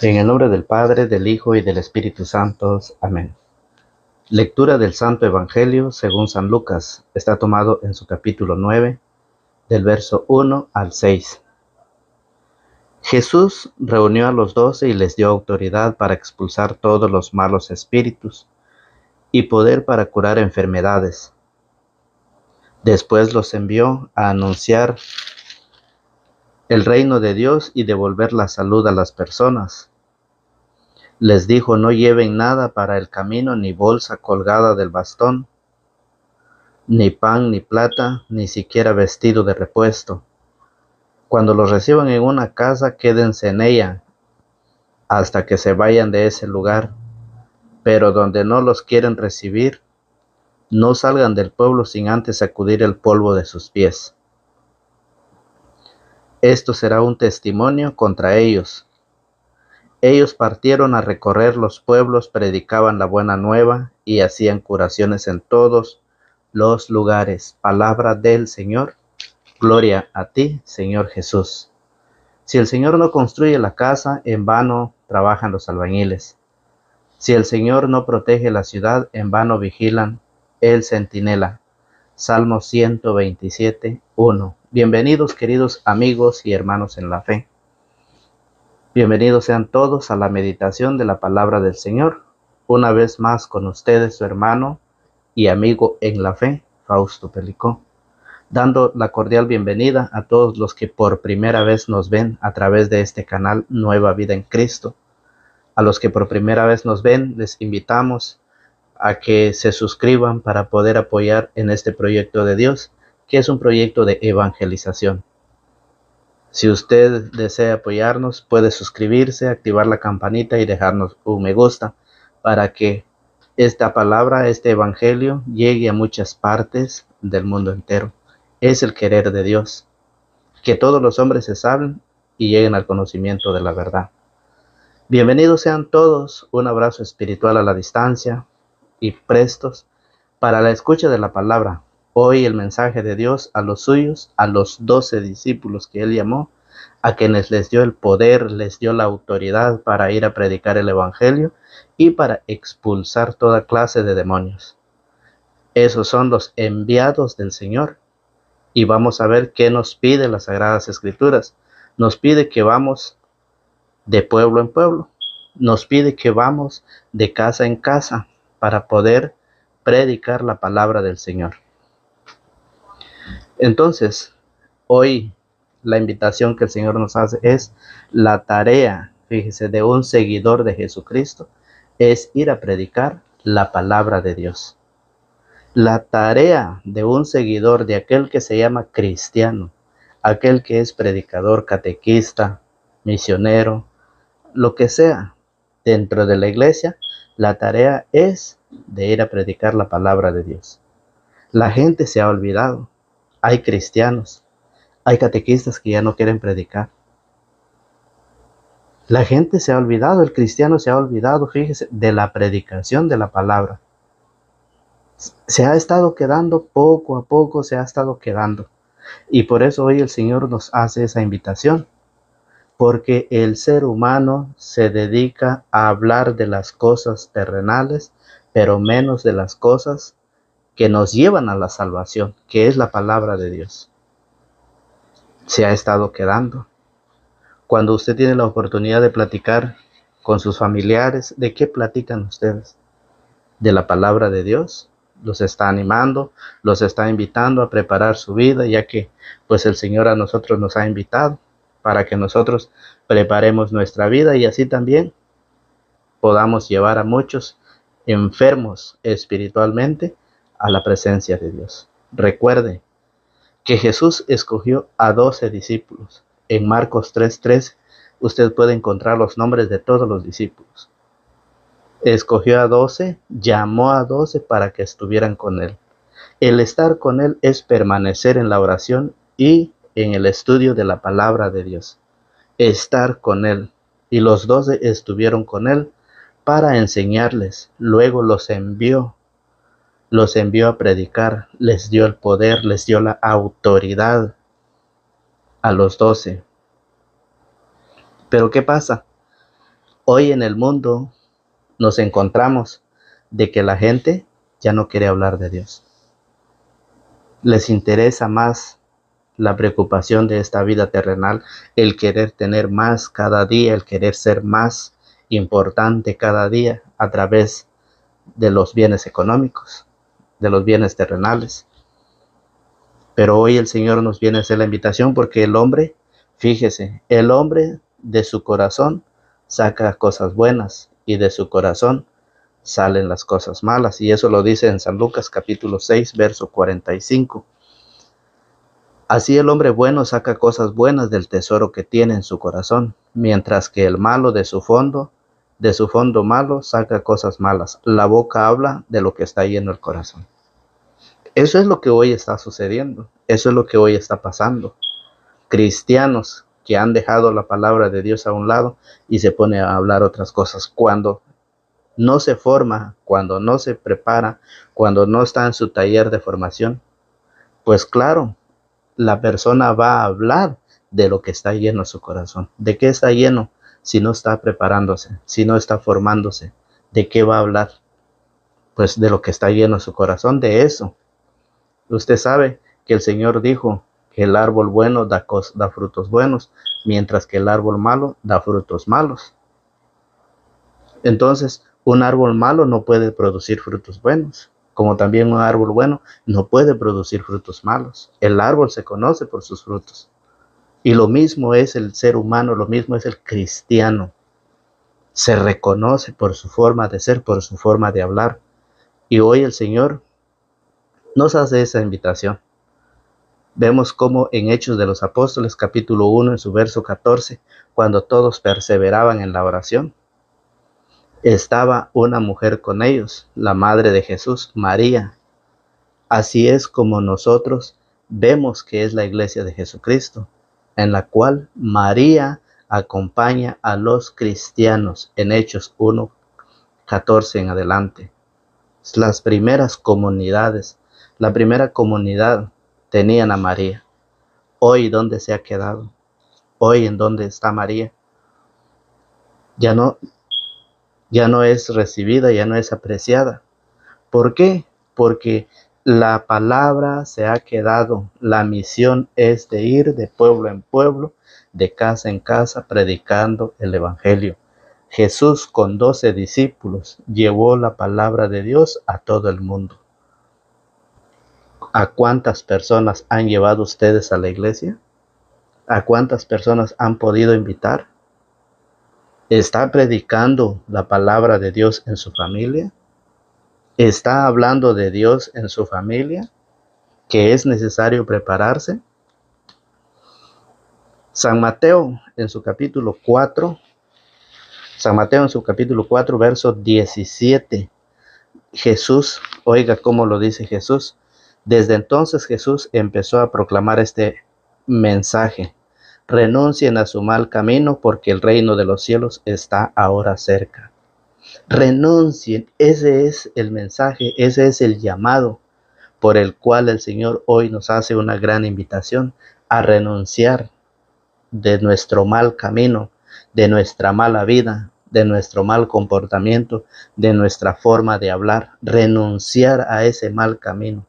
En el nombre del Padre, del Hijo y del Espíritu Santo. Amén. Lectura del Santo Evangelio según San Lucas. Está tomado en su capítulo 9, del verso 1 al 6. Jesús reunió a los 12 y les dio autoridad para expulsar todos los malos espíritus y poder para curar enfermedades. Después los envió a anunciar el reino de Dios y devolver la salud a las personas. Les dijo: no lleven nada para el camino, ni bolsa colgada del bastón, ni pan, ni plata, ni siquiera vestido de repuesto. Cuando los reciban en una casa, quédense en ella hasta que se vayan de ese lugar. Pero donde no los quieren recibir, no salgan del pueblo sin antes sacudir el polvo de sus pies. Esto será un testimonio contra ellos. Ellos partieron a recorrer los pueblos, predicaban la buena nueva y hacían curaciones en todos los lugares. Palabra del Señor. Gloria a ti, Señor Jesús. Si el Señor no construye la casa, en vano trabajan los albañiles. Si el Señor no protege la ciudad, en vano vigilan el centinela. Salmo 127, 1. Bienvenidos, queridos amigos y hermanos en la fe. Bienvenidos sean todos a la meditación de la palabra del Señor. Una vez más con ustedes su hermano y amigo en la fe, Fausto Pelicó, dando la cordial bienvenida a todos los que por primera vez nos ven a través de este canal Nueva Vida en Cristo. A los que por primera vez nos ven, les invitamos a que se suscriban para poder apoyar en este proyecto de Dios, que es un proyecto de evangelización. Si usted desea apoyarnos, puede suscribirse, activar la campanita y dejarnos un me gusta para que esta palabra, este evangelio, llegue a muchas partes del mundo entero. Es el querer de Dios, que todos los hombres se salven y lleguen al conocimiento de la verdad. Bienvenidos sean todos, un abrazo espiritual a la distancia y prestos para la escucha de la palabra. Hoy el mensaje de Dios a los suyos, a los 12 discípulos que Él llamó, a quienes les dio el poder, les dio la autoridad para ir a predicar el evangelio y para expulsar toda clase de demonios. Esos son los enviados del Señor. Y vamos a ver qué nos pide las Sagradas Escrituras. Nos pide que vamos de pueblo en pueblo. Nos pide que vamos de casa en casa para poder predicar la palabra del Señor. Entonces, hoy la invitación que el Señor nos hace es la tarea, fíjese, de un seguidor de Jesucristo, es ir a predicar la palabra de Dios. La tarea de un seguidor, de aquel que se llama cristiano, aquel que es predicador, catequista, misionero, lo que sea dentro de la iglesia, la tarea es de ir a predicar la palabra de Dios. La gente se ha olvidado. Hay cristianos, hay catequistas que ya no quieren predicar. La gente se ha olvidado, el cristiano se ha olvidado, fíjese, de la predicación de la palabra. Se ha estado quedando, poco a poco se ha estado quedando. Y por eso hoy el Señor nos hace esa invitación. Porque el ser humano se dedica a hablar de las cosas terrenales, pero menos de las cosas que nos llevan a la salvación, que es la palabra de Dios. Se ha estado quedando. Cuando usted tiene la oportunidad de platicar con sus familiares, ¿de qué platican ustedes? ¿De la palabra de Dios? Los está animando, los está invitando a preparar su vida, ya que pues el Señor a nosotros nos ha invitado para que nosotros preparemos nuestra vida y así también podamos llevar a muchos enfermos espiritualmente a la presencia de Dios. Recuerde que Jesús escogió a 12 discípulos. En Marcos 3:13 usted puede encontrar los nombres de todos los discípulos. Escogió a 12, llamó a 12 para que estuvieran con Él. El estar con Él es permanecer en la oración y en el estudio de la palabra de Dios. Estar con Él. Y los 12 estuvieron con Él para enseñarles. Luego los envió a predicar, les dio el poder, les dio la autoridad a los 12. Pero ¿qué pasa? Hoy en el mundo nos encontramos de que la gente ya no quiere hablar de Dios. Les interesa más la preocupación de esta vida terrenal, el querer tener más cada día, el querer ser más importante cada día a través de los bienes económicos, de los bienes terrenales. Pero hoy el Señor nos viene a hacer la invitación porque el hombre, fíjese, el hombre de su corazón saca cosas buenas y de su corazón salen las cosas malas. Y eso lo dice en San Lucas capítulo 6, verso 45. Así el hombre bueno saca cosas buenas del tesoro que tiene en su corazón, mientras que el malo de su fondo malo, saca cosas malas. La boca habla de lo que está lleno el corazón. Eso es lo que hoy está sucediendo. Eso es lo que hoy está pasando. Cristianos que han dejado la palabra de Dios a un lado y se pone a hablar otras cosas. Cuando no se forma, cuando no se prepara, cuando no está en su taller de formación, pues claro, la persona va a hablar de lo que está lleno su corazón. ¿De qué está lleno? Si no está preparándose, si no está formándose, ¿de qué va a hablar? Pues de lo que está lleno su corazón, de eso. Usted sabe que el Señor dijo que el árbol bueno da frutos buenos, mientras que el árbol malo da frutos malos. Entonces, un árbol malo no puede producir frutos buenos, como también un árbol bueno no puede producir frutos malos. El árbol se conoce por sus frutos. Y lo mismo es el ser humano, lo mismo es el cristiano. Se reconoce por su forma de ser, por su forma de hablar. Y hoy el Señor nos hace esa invitación. Vemos cómo en Hechos de los Apóstoles, capítulo 1, en su verso 14, cuando todos perseveraban en la oración, estaba una mujer con ellos, la madre de Jesús, María. Así es como nosotros vemos que es la iglesia de Jesucristo, en la cual María acompaña a los cristianos en Hechos 1, 14 en adelante. Las primeras comunidades, la primera comunidad tenían a María. Hoy, ¿dónde se ha quedado? Hoy, ¿en dónde está María? Ya no es recibida, ya no es apreciada. ¿Por qué? Porque la palabra se ha quedado. La misión es de ir de pueblo en pueblo, de casa en casa, predicando el evangelio. Jesús con 12 discípulos llevó la palabra de Dios a todo el mundo. ¿A cuántas personas han llevado ustedes a la iglesia? ¿A cuántas personas han podido invitar? ¿Está predicando la palabra de Dios en su familia? ¿Está hablando de Dios en su familia? ¿Que es necesario prepararse? San Mateo en su capítulo 4, verso 17. Jesús, oiga cómo lo dice Jesús. Desde entonces Jesús empezó a proclamar este mensaje: renuncien a su mal camino porque el reino de los cielos está ahora cerca. Renuncien, ese es el mensaje, ese es el llamado por el cual el Señor hoy nos hace una gran invitación a renunciar de nuestro mal camino, de nuestra mala vida, de nuestro mal comportamiento, de nuestra forma de hablar, renunciar a ese mal camino.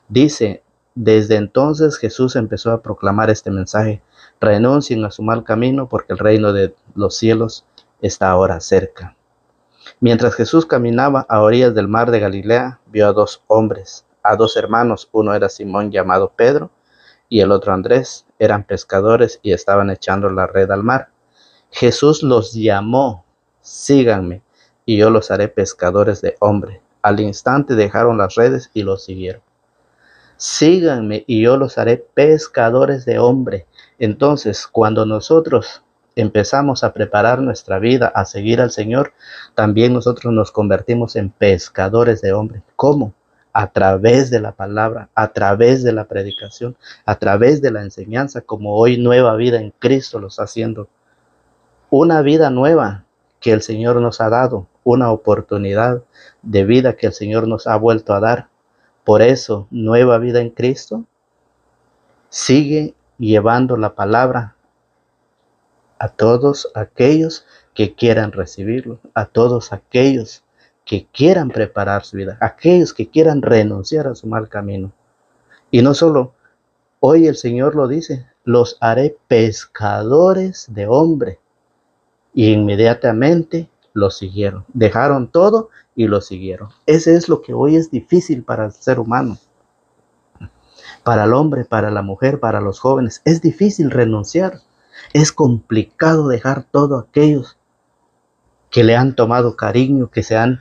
Dice, desde entonces Jesús empezó a proclamar este mensaje: renuncien a su mal camino porque el reino de los cielos está ahora cerca. Mientras Jesús caminaba a orillas del mar de Galilea, vio a dos hombres, a dos hermanos. Uno era Simón, llamado Pedro, y el otro Andrés. Eran pescadores y estaban echando la red al mar. Jesús los llamó: síganme, y yo los haré pescadores de hombres. Al instante dejaron las redes y los siguieron. Síganme y yo los haré pescadores de hombres. Entonces, cuando nosotros empezamos a preparar nuestra vida, a seguir al Señor, también nosotros nos convertimos en pescadores de hombres. ¿Cómo? A través de la palabra, a través de la predicación, a través de la enseñanza, como hoy Nueva Vida en Cristo lo está haciendo. Una vida nueva que el Señor nos ha dado, una oportunidad de vida que el Señor nos ha vuelto a dar. Por eso, Nueva Vida en Cristo sigue llevando la palabra a todos aquellos que quieran recibirlo, a todos aquellos que quieran preparar su vida, aquellos que quieran renunciar a su mal camino. Y no solo, hoy el Señor lo dice, los haré pescadores de hombre. Y inmediatamente lo siguieron, dejaron todo y lo siguieron. Ese es lo que hoy es difícil para el ser humano, para el hombre, para la mujer, para los jóvenes. Es difícil renunciar, es complicado dejar todo aquellos que le han tomado cariño, que se han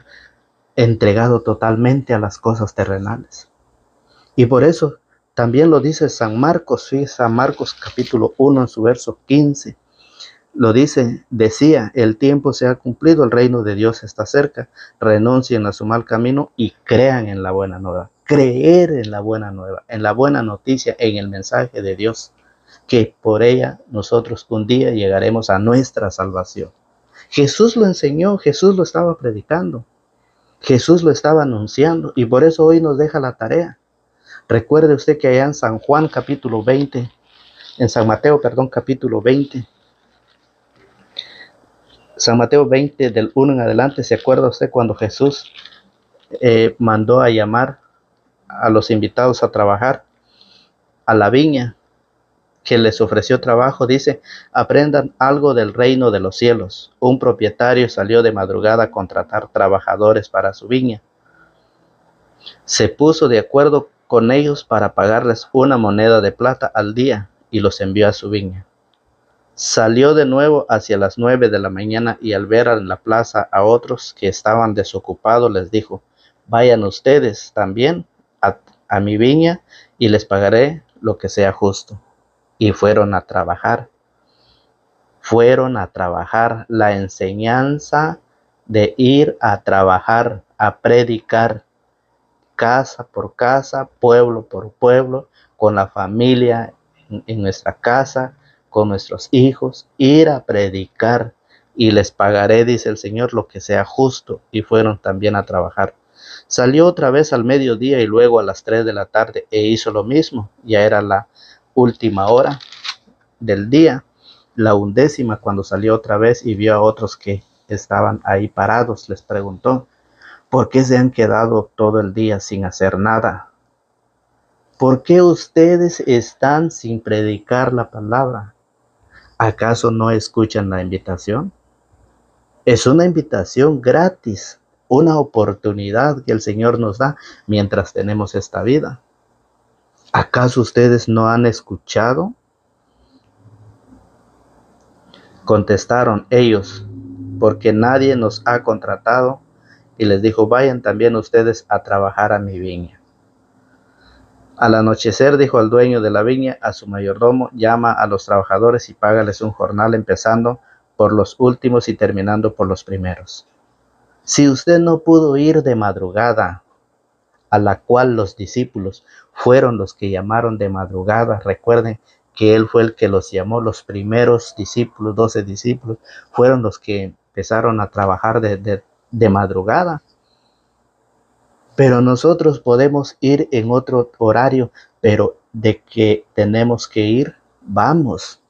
entregado totalmente a las cosas terrenales. Y por eso también lo dice San Marcos, sí, San Marcos capítulo 1 en su verso 15. Lo dice, decía, el tiempo se ha cumplido, el reino de Dios está cerca, renuncien a su mal camino y crean en la buena nueva. Creer en la buena nueva, en la buena noticia, en el mensaje de Dios, que por ella nosotros un día llegaremos a nuestra salvación. Jesús lo enseñó, Jesús lo estaba predicando, Jesús lo estaba anunciando y por eso hoy nos deja la tarea. Recuerde usted que allá en San Juan capítulo 20, en San Mateo, perdón, capítulo 20, San Mateo 20 del 1 en adelante, ¿se acuerda usted cuando Jesús mandó a llamar a los invitados a trabajar a la viña, que les ofreció trabajo? Dice, aprendan algo del reino de los cielos. Un propietario salió de madrugada a contratar trabajadores para su viña. Se puso de acuerdo con ellos para pagarles una moneda de plata al día y los envió a su viña. Salió de nuevo hacia las 9 de la mañana y al ver en la plaza a otros que estaban desocupados les dijo, vayan ustedes también a mi viña y les pagaré lo que sea justo. Y fueron a trabajar. Fueron a trabajar. La enseñanza de ir a trabajar, a predicar, casa por casa, pueblo por pueblo, con la familia en nuestra casa, con nuestros hijos, ir a predicar y les pagaré, dice el Señor, lo que sea justo. Y fueron también a trabajar. Salió otra vez al mediodía y luego a las 3 de la tarde e hizo lo mismo. Ya era la última hora del día, la 11ª, cuando salió otra vez y vio a otros que estaban ahí parados, les preguntó, ¿por qué se han quedado todo el día sin hacer nada? ¿Por qué ustedes están sin predicar la palabra? ¿Acaso no escuchan la invitación? Es una invitación gratis, una oportunidad que el Señor nos da mientras tenemos esta vida. ¿Acaso ustedes no han escuchado? Contestaron ellos, porque nadie nos ha contratado. Y les dijo, vayan también ustedes a trabajar a mi viña. Al anochecer dijo al dueño de la viña, a su mayordomo, llama a los trabajadores y págales un jornal empezando por los últimos y terminando por los primeros. Si usted no pudo ir de madrugada, a la cual los discípulos fueron los que llamaron de madrugada, recuerden que él fue el que los llamó, los primeros discípulos, 12 discípulos, fueron los que empezaron a trabajar de madrugada. Pero nosotros podemos ir en otro horario, pero de que tenemos que ir, vamos.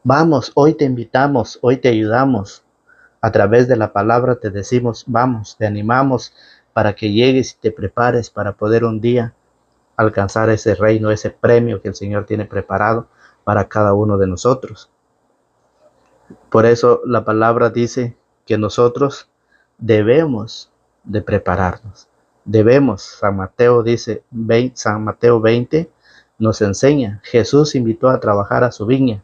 Vamos, hoy te invitamos, hoy te ayudamos. A través de la palabra te decimos, vamos, te animamos para que llegues y te prepares para poder un día alcanzar ese reino, ese premio que el Señor tiene preparado para cada uno de nosotros. Por eso la palabra dice que nosotros debemos de prepararnos. Debemos, San Mateo dice, San Mateo 20 nos enseña, Jesús invitó a trabajar a su viña.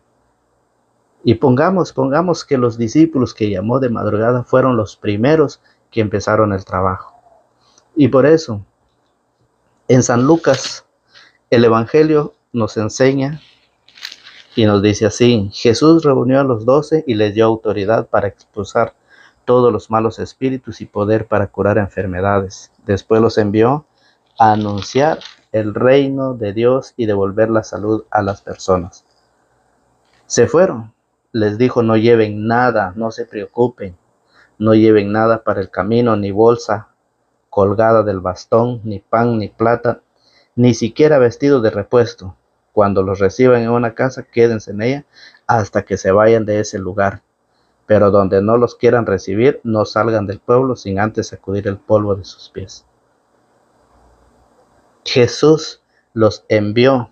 Y pongamos que los discípulos que llamó de madrugada fueron los primeros que empezaron el trabajo. Y por eso, en San Lucas, el Evangelio nos enseña y nos dice así, Jesús reunió a los 12 y les dio autoridad para expulsar todos los malos espíritus y poder para curar enfermedades. Después los envió a anunciar el reino de Dios y devolver la salud a las personas. Se fueron. Les dijo, no lleven nada, no se preocupen. No lleven nada para el camino, ni bolsa colgada del bastón, ni pan, ni plata, ni siquiera vestido de repuesto. Cuando los reciban en una casa, quédense en ella hasta que se vayan de ese lugar. pero donde no los quieran recibir, no salgan del pueblo sin antes sacudir el polvo de sus pies. Jesús los envió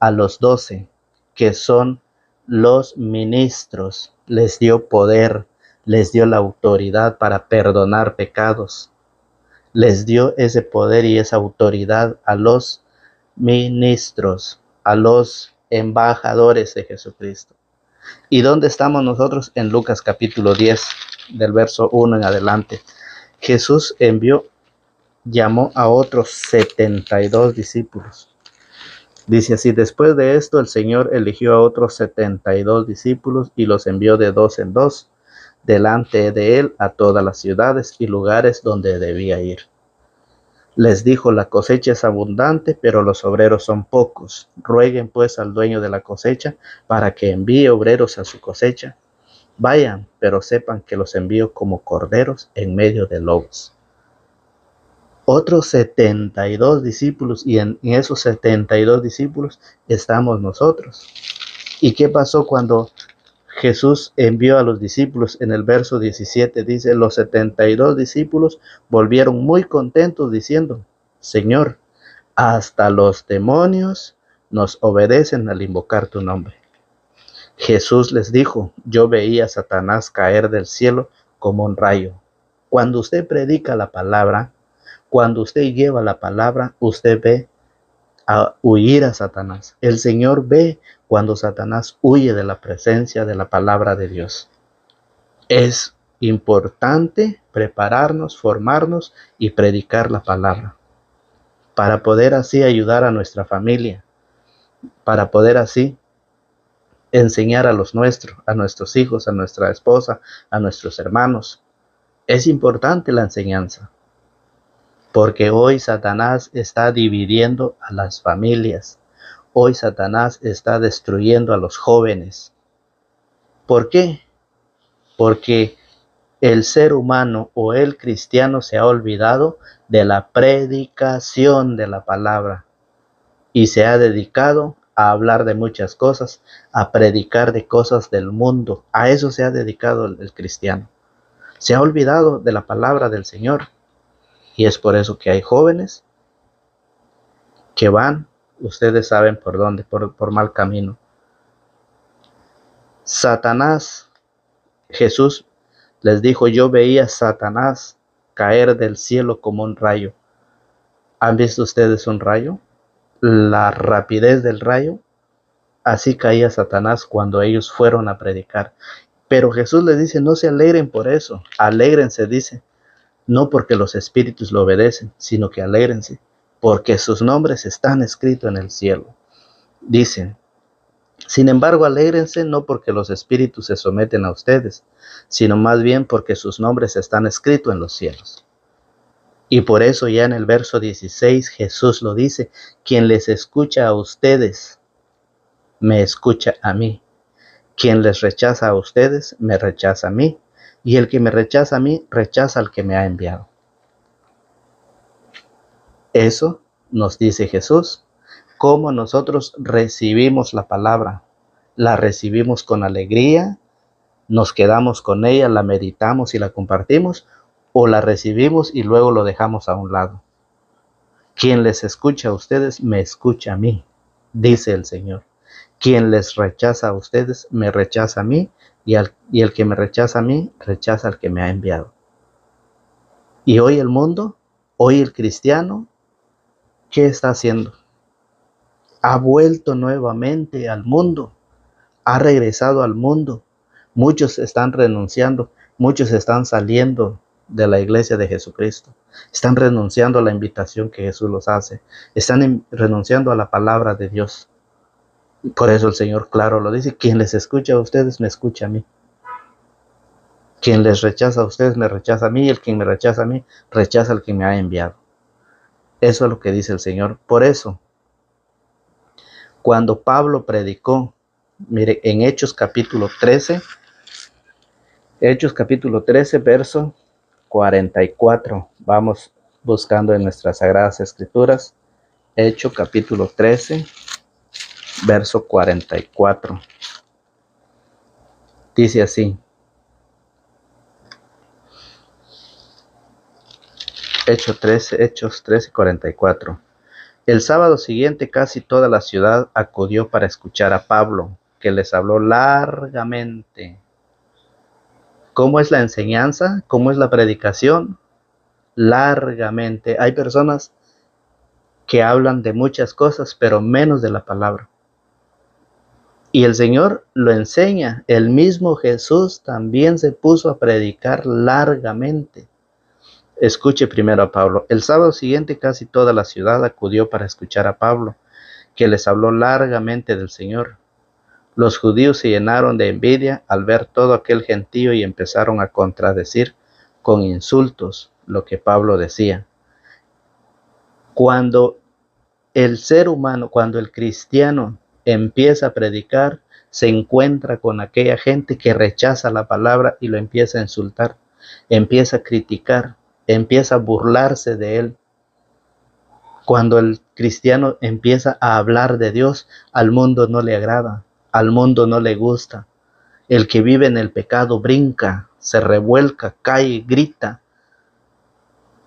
a los 12, que son los ministros, les dio poder, les dio la autoridad para perdonar pecados, les dio ese poder y esa autoridad a los ministros, a los embajadores de Jesucristo. ¿Y dónde estamos nosotros? En Lucas capítulo 10, del verso 1 en adelante. Jesús llamó a otros 72 discípulos. Dice así: después de esto, el Señor eligió a otros 72 discípulos y los envió de 2 en 2 delante de él a todas las ciudades y lugares donde debía ir. Les dijo: la cosecha es abundante, pero los obreros son pocos. Rueguen pues al dueño de la cosecha para que envíe obreros a su cosecha. Vayan, pero sepan que los envío como corderos en medio de lobos. Otros 72 discípulos, y en esos 72 discípulos estamos nosotros. ¿Y qué pasó cuando Jesús envió a los discípulos? En el verso 17 dice: los 72 discípulos volvieron muy contentos diciendo: Señor, hasta los demonios nos obedecen al invocar tu nombre. Jesús les dijo: yo veía a Satanás caer del cielo como un rayo. Cuando usted predica la palabra, cuando usted lleva la palabra, usted ve a huir a Satanás. El Señor ve cuando Satanás huye de la presencia de la palabra de Dios. Es importante prepararnos, formarnos y predicar la palabra para poder así ayudar a nuestra familia, para poder así enseñar a los nuestros, a nuestros hijos, a nuestra esposa, a nuestros hermanos. Es importante la enseñanza, porque hoy Satanás está dividiendo a las familias. Hoy Satanás está destruyendo a los jóvenes. ¿Por qué? Porque el ser humano o el cristiano se ha olvidado de la predicación de la palabra y se ha dedicado a hablar de muchas cosas, a predicar de cosas del mundo. A eso se ha dedicado el cristiano. Se ha olvidado de la palabra del Señor. Y es por eso que hay jóvenes que van, ustedes saben por dónde, por mal camino. Satanás, Jesús les dijo: yo veía a Satanás caer del cielo como un rayo. ¿Han visto ustedes un rayo? La rapidez del rayo. Así caía Satanás cuando ellos fueron a predicar. Pero Jesús les dice: no se alegren por eso. Alégrense, dice. No porque los espíritus lo obedecen, sino que alégrense, porque sus nombres están escritos en el cielo. Dicen: sin embargo, alégrense no porque los espíritus se someten a ustedes, sino más bien porque sus nombres están escritos en los cielos. Y por eso ya en el verso 16 Jesús lo dice: quien les escucha a ustedes, me escucha a mí. Quien les rechaza a ustedes, me rechaza a mí. Y el que me rechaza a mí, rechaza al que me ha enviado. Eso nos dice Jesús. Cómo nosotros recibimos la palabra. La recibimos con alegría, nos quedamos con ella, la meditamos y la compartimos, o la recibimos y luego lo dejamos a un lado. Quien les escucha a ustedes, me escucha a mí, dice el Señor. Quien les rechaza a ustedes, me rechaza a mí, y el que me rechaza a mí, rechaza al que me ha enviado. Y hoy el mundo, hoy el cristiano, ¿qué está haciendo? Ha vuelto nuevamente al mundo, ha regresado al mundo. Muchos están renunciando, muchos están saliendo de la iglesia de Jesucristo. Están renunciando a la invitación que Jesús los hace. Están renunciando a la palabra de Dios. Por eso el Señor claro lo dice: quien les escucha a ustedes, me escucha a mí. Quien les rechaza a ustedes, me rechaza a mí. Y el quien me rechaza a mí, rechaza al que me ha enviado. Eso es lo que dice el Señor. Por eso, cuando Pablo predicó, mire, en Hechos capítulo 13, verso 44. Vamos buscando en nuestras Sagradas Escrituras. Hechos capítulo 13, verso 44. Dice así: Hechos 13:44. El sábado siguiente casi toda la ciudad acudió para escuchar a Pablo, que les habló largamente. ¿Cómo es la enseñanza? ¿Cómo es la predicación? Largamente. Hay personas que hablan de muchas cosas, pero menos de la palabra. Y el Señor lo enseña. El mismo Jesús también se puso a predicar largamente. Escuche primero a Pablo. El sábado siguiente casi toda la ciudad acudió para escuchar a Pablo, que les habló largamente del Señor. Los judíos se llenaron de envidia al ver todo aquel gentío y empezaron a contradecir con insultos lo que Pablo decía. Cuando el ser humano, cuando el cristiano empieza a predicar, se encuentra con aquella gente que rechaza la palabra y lo empieza a insultar, empieza a criticar, empieza a burlarse de él. Cuando el cristiano empieza a hablar de Dios, al mundo no le agrada, al mundo no le gusta. El que vive en el pecado brinca, se revuelca, cae, grita,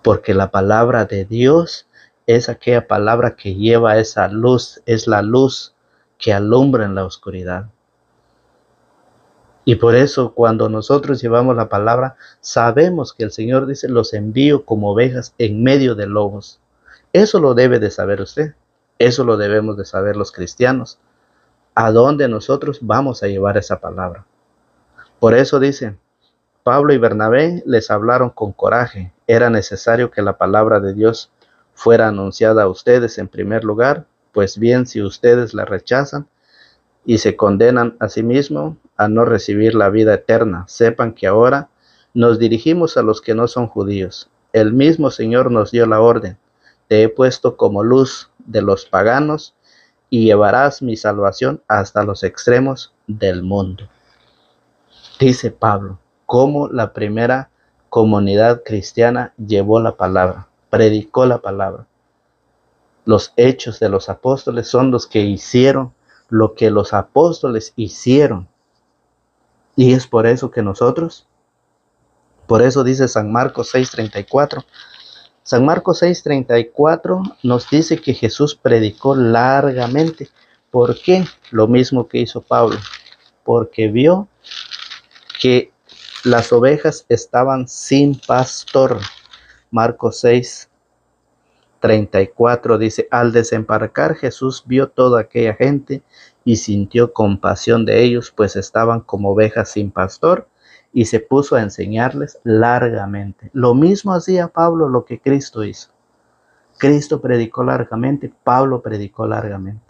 porque la palabra de Dios es aquella palabra que lleva esa luz, es la luz que alumbra en la oscuridad. Y por eso cuando nosotros llevamos la palabra, sabemos que el Señor dice, los envío como ovejas en medio de lobos. Eso lo debe de saber usted, eso lo debemos de saber los cristianos. ¿A dónde nosotros vamos a llevar esa palabra? Por eso dice, Pablo y Bernabé les hablaron con coraje. Era necesario que la palabra de Dios fuera anunciada a ustedes en primer lugar, pues bien, si ustedes la rechazan y se condenan a sí mismos a no recibir la vida eterna, sepan que ahora nos dirigimos a los que no son judíos. El mismo Señor nos dio la orden: te he puesto como luz de los paganos y llevarás mi salvación hasta los extremos del mundo. Dice Pablo, cómo la primera comunidad cristiana llevó la palabra, predicó la palabra. Los hechos de los apóstoles son los que hicieron lo que los apóstoles hicieron. Y es por eso que nosotros, por eso dice San Marcos 6:34. San Marcos 6:34 nos dice que Jesús predicó largamente. ¿Por qué? Lo mismo que hizo Pablo. Porque vio que las ovejas estaban sin pastor. Marcos 6:34 dice, al desembarcar Jesús vio toda aquella gente y sintió compasión de ellos, pues estaban como ovejas sin pastor, y se puso a enseñarles largamente. Lo mismo hacía Pablo, lo que Cristo hizo. Cristo predicó largamente, Pablo predicó largamente.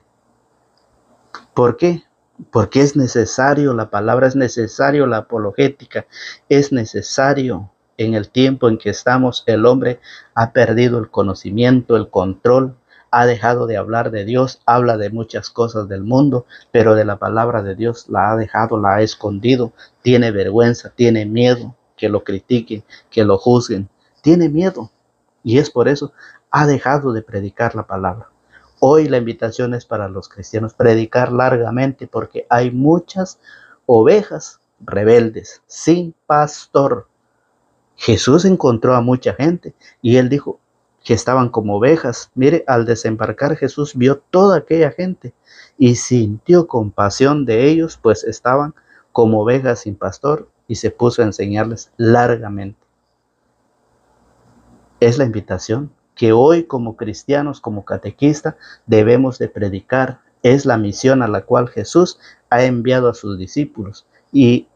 ¿Por qué? Porque es necesario la palabra, es necesario la apologética, es necesario. En el tiempo en que estamos, el hombre ha perdido el conocimiento, el control, ha dejado de hablar de Dios, habla de muchas cosas del mundo, pero de la palabra de Dios la ha dejado, la ha escondido, tiene vergüenza, tiene miedo que lo critiquen, que lo juzguen, tiene miedo, y es por eso ha dejado de predicar la palabra. Hoy la invitación es para los cristianos, predicar largamente, porque hay muchas ovejas rebeldes, sin pastor. Jesús encontró a mucha gente y él dijo que estaban como ovejas. Mire, al desembarcar Jesús vio toda aquella gente y sintió compasión de ellos, pues estaban como ovejas sin pastor, y se puso a enseñarles largamente. Es la invitación que hoy como cristianos, como catequistas, debemos de predicar. Es la misión a la cual Jesús ha enviado a sus discípulos, y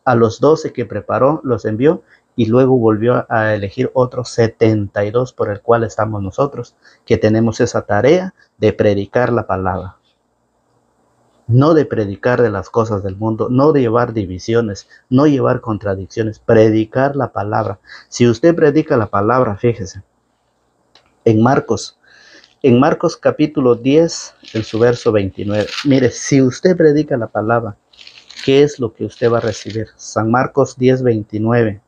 a los 12 que preparó los envió, y luego volvió a elegir otros 72 por el cual estamos nosotros, que tenemos esa tarea de predicar la palabra. No de predicar de las cosas del mundo, no de llevar divisiones, no llevar contradicciones, predicar la palabra. Si usted predica la palabra, fíjese, en Marcos capítulo 10, en su verso 29, mire, si usted predica la palabra, ¿qué es lo que usted va a recibir? San Marcos 10:29.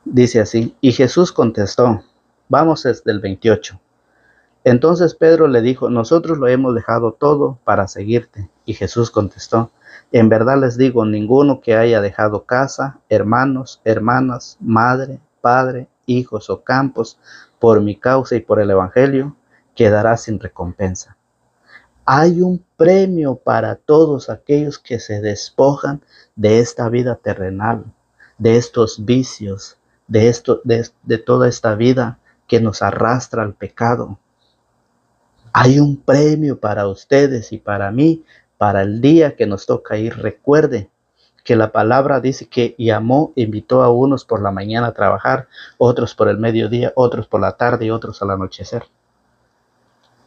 Dice así, y Jesús contestó, vamos desde el 28. Entonces Pedro le dijo, nosotros lo hemos dejado todo para seguirte. Y Jesús contestó, en verdad les digo, ninguno que haya dejado casa, hermanos, hermanas, madre, padre, hijos o campos, por mi causa y por el evangelio, quedará sin recompensa. Hay un premio para todos aquellos que se despojan de esta vida terrenal, de estos vicios, de toda esta vida que nos arrastra al pecado. Hay un premio para ustedes y para mí, para el día que nos toca ir. Recuerde que la palabra dice que llamó, invitó a unos por la mañana a trabajar, otros por el mediodía, otros por la tarde y otros al anochecer.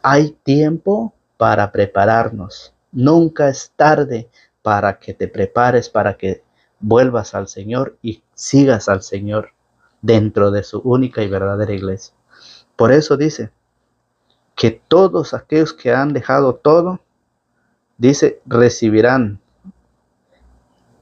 Hay tiempo para prepararnos. Nunca es tarde para que te prepares, para que vuelvas al Señor y sigas al Señor dentro de su única y verdadera iglesia. Por eso dice que todos aquellos que han dejado todo, dice, recibirán.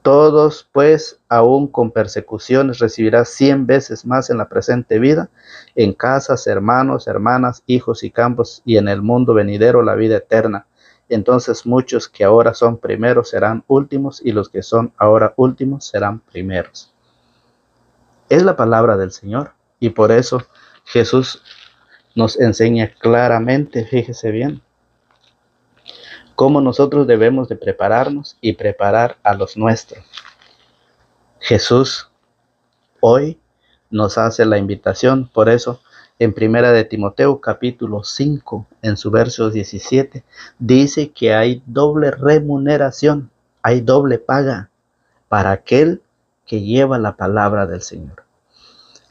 Todos, pues, aún con persecuciones, recibirás 100 veces más en la presente vida, en casas, hermanos, hermanas, hijos y campos, y en el mundo venidero la vida eterna. Entonces muchos que ahora son primeros serán últimos, y los que son ahora últimos serán primeros. Es la palabra del Señor, y por eso Jesús nos enseña claramente, fíjese bien, cómo nosotros debemos de prepararnos y preparar a los nuestros. Jesús hoy nos hace la invitación, por eso en Primera de Timoteo capítulo 5, en su verso 17, dice que hay doble remuneración, hay doble paga para aquel que lleva la palabra del Señor.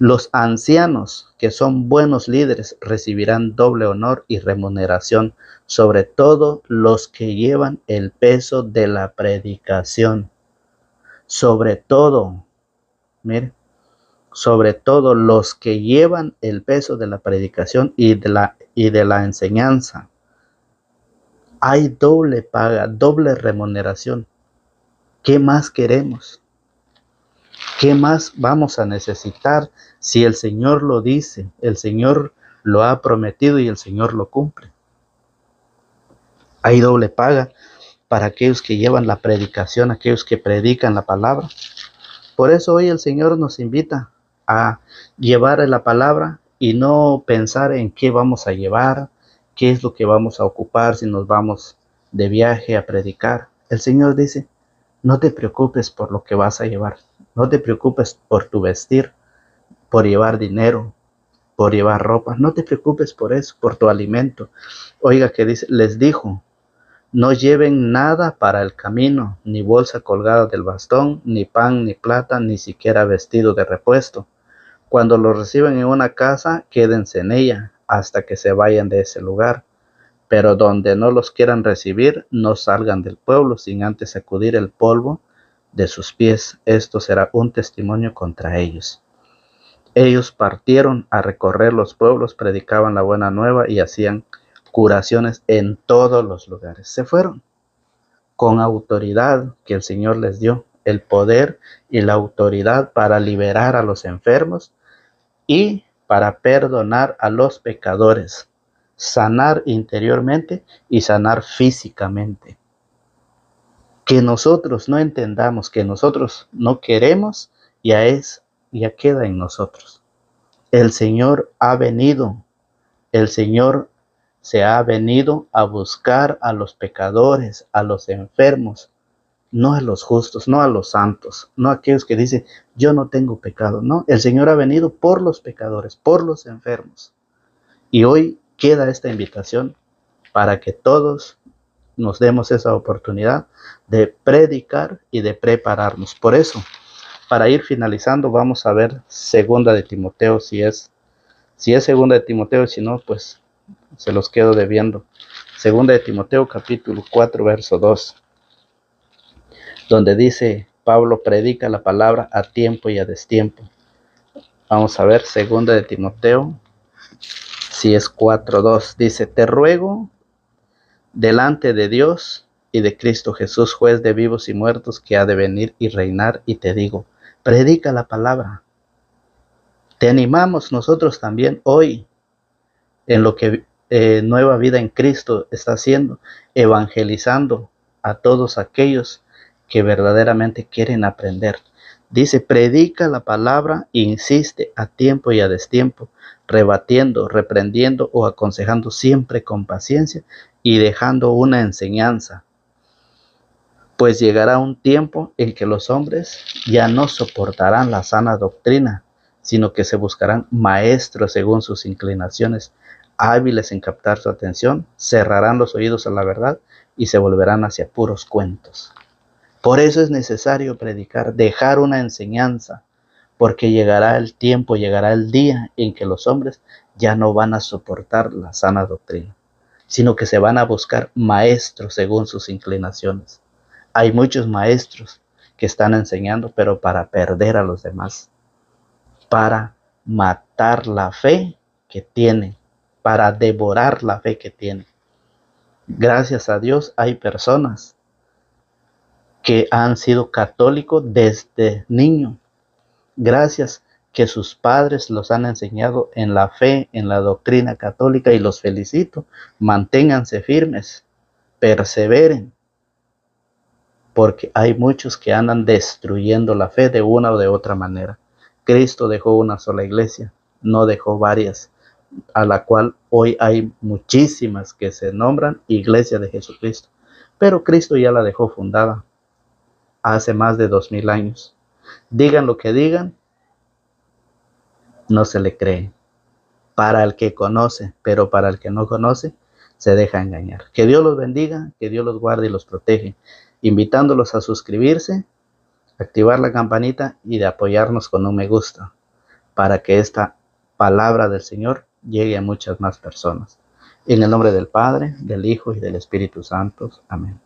Los ancianos, que son buenos líderes, recibirán doble honor y remuneración, sobre todo los que llevan el peso de la predicación. Sobre todo, mire, sobre todo los que llevan el peso de la predicación y de la enseñanza. Hay doble paga, doble remuneración. ¿Qué más queremos? ¿Qué más vamos a necesitar si el Señor lo dice, el Señor lo ha prometido y el Señor lo cumple? Hay doble paga para aquellos que llevan la predicación, aquellos que predican la palabra. Por eso hoy el Señor nos invita a llevar la palabra y no pensar en qué vamos a llevar, qué es lo que vamos a ocupar si nos vamos de viaje a predicar. El Señor dice, no te preocupes por lo que vas a llevar. No te preocupes por tu vestir, por llevar dinero, por llevar ropa. No te preocupes por eso, por tu alimento. Oiga, que dice, les dijo, no lleven nada para el camino, ni bolsa colgada del bastón, ni pan, ni plata, ni siquiera vestido de repuesto. Cuando lo reciban en una casa, quédense en ella hasta que se vayan de ese lugar. Pero donde no los quieran recibir, no salgan del pueblo sin antes sacudir el polvo de sus pies. Esto será un testimonio contra ellos. Ellos partieron a recorrer los pueblos, predicaban la buena nueva y hacían curaciones en todos los lugares. Se fueron con autoridad que el Señor les dio, el poder y la autoridad para liberar a los enfermos y para perdonar a los pecadores, sanar interiormente y sanar físicamente. Que nosotros no entendamos, que nosotros no queremos, ya queda en nosotros. El Señor ha venido, el Señor se ha venido a buscar a los pecadores, a los enfermos, no a los justos, no a los santos, no a aquellos que dicen, yo no tengo pecado. No, el Señor ha venido por los pecadores, por los enfermos. Y hoy queda esta invitación para que todos nos demos esa oportunidad de predicar y de prepararnos. Por eso, para ir finalizando, vamos a ver Segunda de Timoteo, si es Segunda de Timoteo, y si no, pues se los quedo debiendo. Segunda de Timoteo, capítulo 4, verso 2, donde dice, Pablo predica la palabra a tiempo y a destiempo. Vamos a ver, Segunda de Timoteo, si es 4:2, dice, te ruego delante de Dios y de Cristo Jesús, juez de vivos y muertos, que ha de venir y reinar, y te digo, predica la palabra. Te animamos nosotros también hoy en lo que Nueva Vida en Cristo está haciendo, evangelizando a todos aquellos que verdaderamente quieren aprender. Dice, predica la palabra, insiste a tiempo y a destiempo, rebatiendo, reprendiendo o aconsejando siempre con paciencia y dejando una enseñanza. Pues llegará un tiempo en que los hombres ya no soportarán la sana doctrina, sino que se buscarán maestros según sus inclinaciones, hábiles en captar su atención, cerrarán los oídos a la verdad y se volverán hacia puros cuentos. Por eso es necesario predicar, dejar una enseñanza, porque llegará el tiempo, llegará el día en que los hombres ya no van a soportar la sana doctrina, sino que se van a buscar maestros según sus inclinaciones. Hay muchos maestros que están enseñando, pero para perder a los demás, para matar la fe que tienen, para devorar la fe que tienen. Gracias a Dios hay personas que han sido católicos desde niño, gracias que sus padres los han enseñado en la fe, en la doctrina católica, y los felicito. Manténganse firmes, perseveren, porque hay muchos que andan destruyendo la fe de una o de otra manera. Cristo dejó una sola iglesia, no dejó varias, a la cual hoy hay muchísimas que se nombran Iglesia de Jesucristo, pero Cristo ya la dejó fundada hace más de 2000 años. Digan lo que digan, no se le cree. Para el que conoce, pero para el que no conoce, se deja engañar. Que Dios los bendiga, que Dios los guarde y los protege, invitándolos a suscribirse, activar la campanita y de apoyarnos con un me gusta, para que esta palabra del Señor llegue a muchas más personas. En el nombre del Padre, del Hijo y del Espíritu Santo. Amén.